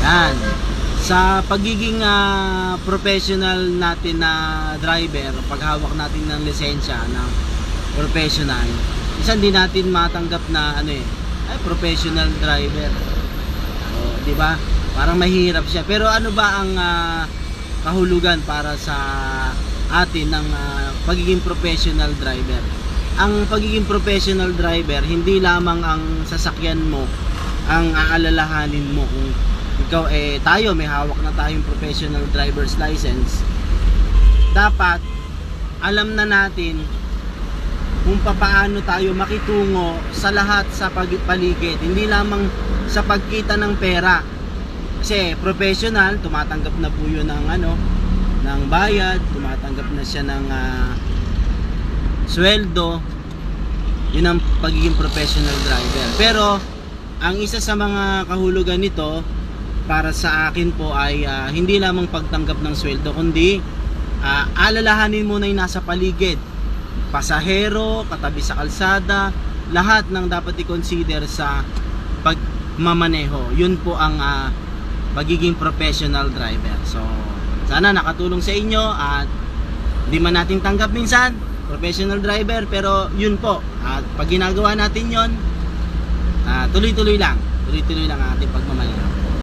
Yan. Sa pagiging professional natin na driver, paghawak natin ng lisensya ng professional, minsan din natin matanggap na professional driver. So, 'di ba? Parang mahirap siya. Pero ano ba ang kahulugan para sa atin ng pagiging professional driver? Ang pagiging professional driver, hindi lamang ang sasakyan mo ang aalalahanin mo. Kung ikaw tayo may hawak na tayong professional driver's license, dapat alam na natin kung paano tayo makitungo sa lahat sa paligid, hindi lamang sa pagkita ng pera. Kasi professional, tumatanggap na po yun ng ng bayad, tumatanggap na siya ng sweldo. Yun ang pagiging professional driver. Pero ang isa sa mga kahulugan nito para sa akin po ay hindi lamang pagtanggap ng sweldo, kundi alalahanin mo na yung nasa paligid, pasahero, katabi sa kalsada, lahat ng dapat i-consider sa pagmamaneho. Yun po ang pagiging professional driver. So sana nakatulong sa inyo, at di man natin tanggap minsan professional driver, pero yun po, at pag ginagawa natin yon, tuloy-tuloy lang ang ating pagmamaneho.